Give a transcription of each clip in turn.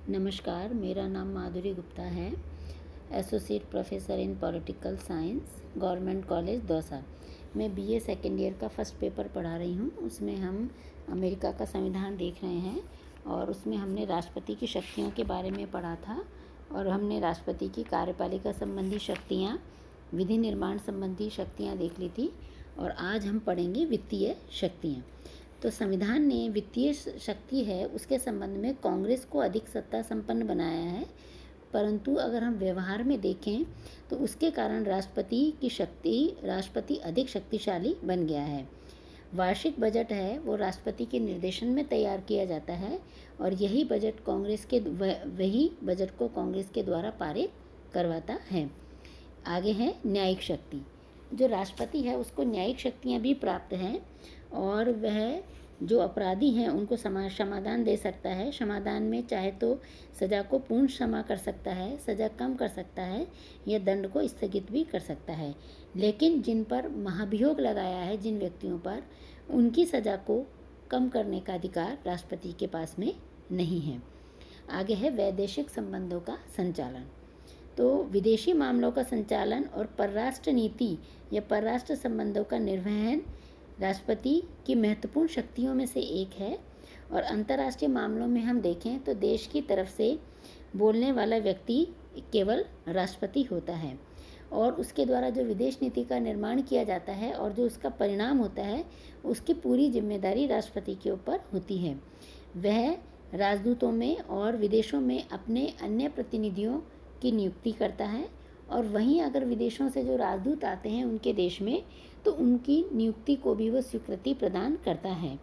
नमस्कार, मेरा नाम माधुरी गुप्ता है। Associate professor in political science, government college Dausa. मैं बीए सेकेंड ईयर का फर्स्ट पेपर पढ़ा रही हूँ। उसमें हम अमेरिका का संविधान देख रहे हैं और उसमें हमने राष्ट्रपति की शक्तियों के बारे में पढ़ा था और हमने राष्ट्रपति की कार्यपालिका संबंधी शक्तियाँ, विधि निर्माण संबंधी शक्तियाँ देख ली थी और आज हम पढ़ेंगे वित्तीय शक्तियाँ। तो संविधान ने वित्तीय शक्ति है उसके संबंध में कांग्रेस को अधिक सत्ता संपन्न बनाया है, परंतु अगर हम व्यवहार में देखें तो उसके कारण राष्ट्रपति अधिक शक्तिशाली बन गया है। वार्षिक बजट है वो राष्ट्रपति के निर्देशन में तैयार किया जाता है और वही बजट को कांग्रेस के द्वारा पारित करवाता है। आगे है न्यायिक शक्ति। जो राष्ट्रपति है उसको न्यायिक शक्तियाँ भी प्राप्त हैं और वह जो अपराधी हैं उनको समाधान दे सकता है। समाधान में चाहे तो सज़ा को पूर्ण क्षमा कर सकता है, सज़ा कम कर सकता है या दंड को स्थगित भी कर सकता है। लेकिन जिन पर महाभियोग लगाया है, जिन व्यक्तियों पर, उनकी सज़ा को कम करने का अधिकार राष्ट्रपति के पास में नहीं है। आगे है वैदेशिक संबंधों का संचालन। तो विदेशी मामलों का संचालन और परराष्ट्र नीति या परराष्ट्र संबंधों का निर्वहन राष्ट्रपति की महत्वपूर्ण शक्तियों में से एक है। और अंतर्राष्ट्रीय मामलों में हम देखें तो देश की तरफ से बोलने वाला व्यक्ति केवल राष्ट्रपति होता है और उसके द्वारा जो विदेश नीति का निर्माण किया जाता है और जो उसका परिणाम होता है उसकी पूरी जिम्मेदारी राष्ट्रपति के ऊपर होती है। वह राजदूतों में और विदेशों में अपने अन्य प्रतिनिधियों की नियुक्ति करता है और वहीं अगर विदेशों से जो राजदूत आते हैं उनके देश में तो उनकी नियुक्ति को भी वह स्वीकृति प्रदान करता है।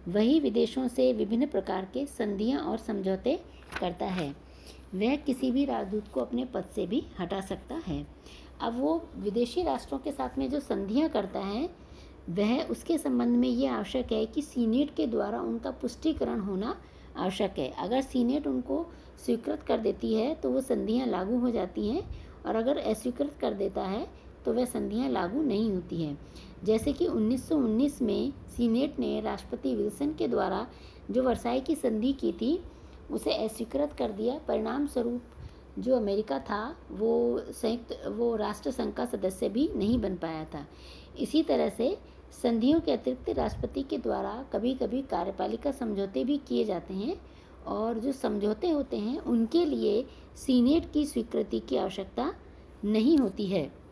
वही विदेशों से विभिन्न प्रकार के संधियां और समझौते करता है। वह किसी भी राजदूत को अपने पद से भी हटा सकता है। अब वो विदेशी राष्ट्रों के साथ में जो संधियां करता है वह उसके संबंध में ये आवश्यक है कि सीनेट के द्वारा उनका पुष्टिकरण होना आवश्यक है। अगर सीनेट उनको स्वीकृत कर देती है तो वो संधियां लागू हो जाती हैं और अगर अस्वीकृत कर देता है तो वह संधियां लागू नहीं होती हैं। जैसे कि 1919 में सीनेट ने राष्ट्रपति विल्सन के द्वारा जो वर्साई की संधि की थी उसे अस्वीकृत कर दिया। परिणाम स्वरूप जो अमेरिका था वो राष्ट्र संघ का सदस्य भी नहीं बन पाया था। इसी तरह से संधियों के अतिरिक्त राष्ट्रपति के द्वारा कभी कभी कार्यपालिका समझौते भी किए जाते हैं और जो समझौते होते हैं उनके लिए सीनेट की स्वीकृति की आवश्यकता नहीं होती है।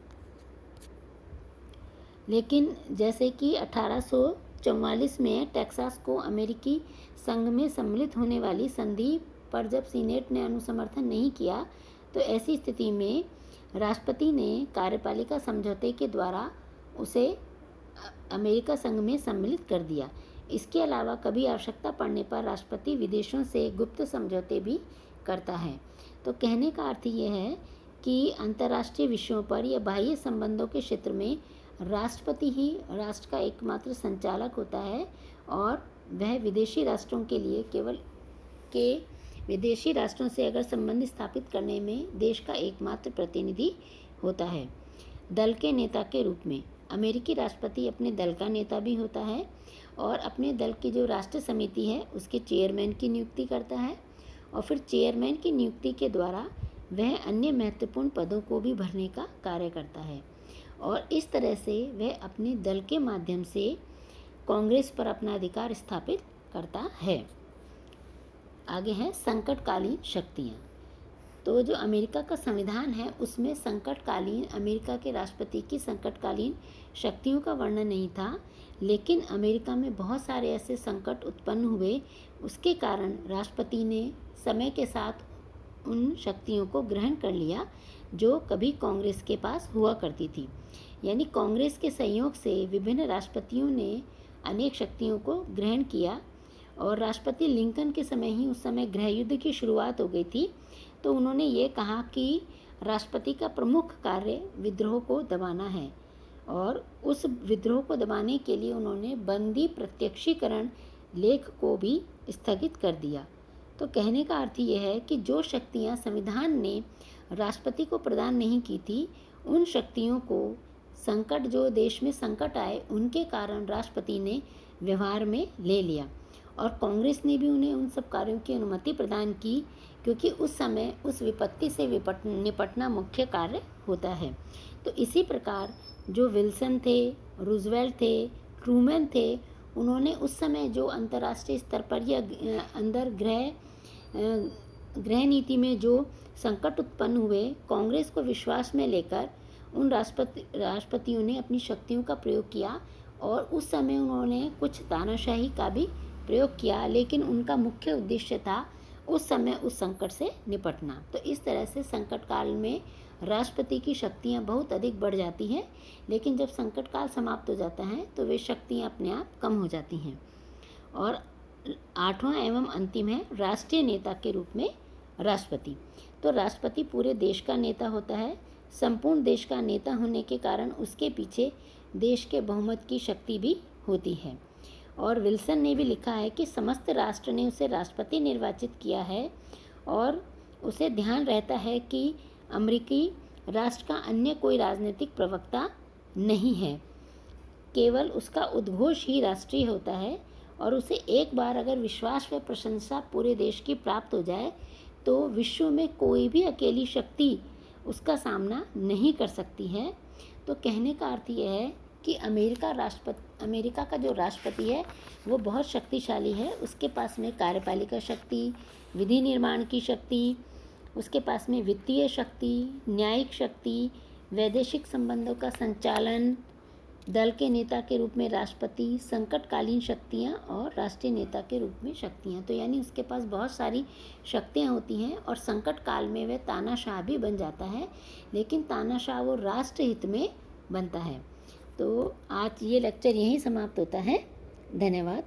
लेकिन जैसे कि 1844 में टेक्सास को अमेरिकी संघ में सम्मिलित होने वाली संधि पर जब सीनेट ने अनुसमर्थन नहीं किया तो ऐसी स्थिति में राष्ट्रपति ने कार्यपालिका समझौते के द्वारा उसे अमेरिका संघ में सम्मिलित कर दिया। इसके अलावा कभी आवश्यकता पड़ने पर राष्ट्रपति विदेशों से गुप्त समझौते भी करता है। तो कहने का अर्थ यह है कि अंतर्राष्ट्रीय विषयों पर या बाह्य संबंधों के क्षेत्र में राष्ट्रपति ही राष्ट्र का एकमात्र संचालक होता है और वह विदेशी राष्ट्रों से अगर संबंध स्थापित करने में देश का एकमात्र प्रतिनिधि होता है। दल के नेता के रूप में अमेरिकी राष्ट्रपति अपने दल का नेता भी होता है और अपने दल की जो राष्ट्र समिति है उसके चेयरमैन की नियुक्ति करता है और फिर चेयरमैन की नियुक्ति के द्वारा वह अन्य महत्वपूर्ण पदों को भी भरने का कार्य करता है और इस तरह से वह अपने दल के माध्यम से कांग्रेस पर अपना अधिकार स्थापित करता है। आगे है संकटकालीन शक्तियाँ। तो जो अमेरिका का संविधान है उसमें संकटकालीन अमेरिका के राष्ट्रपति की संकटकालीन शक्तियों का वर्णन नहीं था, लेकिन अमेरिका में बहुत सारे ऐसे संकट उत्पन्न हुए उसके कारण राष्ट्रपति ने समय के साथ उन शक्तियों को ग्रहण कर लिया जो कभी कांग्रेस के पास हुआ करती थी। यानी कांग्रेस के सहयोग से विभिन्न राष्ट्रपतियों ने अनेक शक्तियों को ग्रहण किया और राष्ट्रपति लिंकन के समय ही उस समय गृह युद्ध की शुरुआत हो गई थी। तो उन्होंने ये कहा कि राष्ट्रपति का प्रमुख कार्य विद्रोह को दबाना है और उस विद्रोह को दबाने के लिए उन्होंने बंदी प्रत्यक्षीकरण लेख को भी स्थगित कर दिया। तो कहने का अर्थ यह है कि जो शक्तियां संविधान ने राष्ट्रपति को प्रदान नहीं की थी उन शक्तियों को जो देश में संकट आए उनके कारण राष्ट्रपति ने व्यवहार में ले लिया और कांग्रेस ने भी उन्हें उन सब कार्यों की अनुमति प्रदान की, क्योंकि उस समय उस विपत्ति से निपटना मुख्य कार्य होता है। तो इसी प्रकार जो विल्सन थे, रूजवेल्ट थे, ट्रूमैन थे, उन्होंने उस समय जो अंतर्राष्ट्रीय स्तर पर या अंदर गृह नीति में जो संकट उत्पन्न हुए, कांग्रेस को विश्वास में लेकर उन राष्ट्रपतियों ने अपनी शक्तियों का प्रयोग किया और उस समय उन्होंने कुछ तानाशाही का भी प्रयोग किया, लेकिन उनका मुख्य उद्देश्य था उस समय उस संकट से निपटना। तो इस तरह से संकट काल में राष्ट्रपति की शक्तियाँ बहुत अधिक बढ़ जाती हैं, लेकिन जब संकट काल समाप्त हो जाता है तो वे शक्तियाँ अपने आप कम हो जाती हैं। और 8वां एवं अंतिम है राष्ट्रीय नेता के रूप में राष्ट्रपति। तो राष्ट्रपति पूरे देश का नेता होता है। संपूर्ण देश का नेता होने के कारण उसके पीछे देश के बहुमत की शक्ति भी होती है। और विल्सन ने भी लिखा है कि समस्त राष्ट्र ने उसे राष्ट्रपति निर्वाचित किया है और उसे ध्यान रहता है कि अमेरिकी राष्ट्र का अन्य कोई राजनीतिक प्रवक्ता नहीं है, केवल उसका उद्घोष ही राष्ट्रीय होता है। और उसे एक बार अगर विश्वास व प्रशंसा पूरे देश की प्राप्त हो जाए तो विश्व में कोई भी अकेली शक्ति उसका सामना नहीं कर सकती है। तो कहने का अर्थ यह है कि अमेरिका का जो राष्ट्रपति है वो बहुत शक्तिशाली है। उसके पास में कार्यपालिका शक्ति, विधि निर्माण की शक्ति, उसके पास में वित्तीय शक्ति, न्यायिक शक्ति, वैदेशिक संबंधों का संचालन, दल के नेता के रूप में राष्ट्रपति, संकटकालीन शक्तियाँ और राष्ट्रीय नेता के रूप में शक्तियाँ। तो यानी उसके पास बहुत सारी शक्तियाँ होती हैं और संकट काल में वह तानाशाह भी बन जाता है, लेकिन तानाशाह वो राष्ट्र हित में बनता है। तो आज ये लेक्चर यहीं समाप्त होता है। धन्यवाद।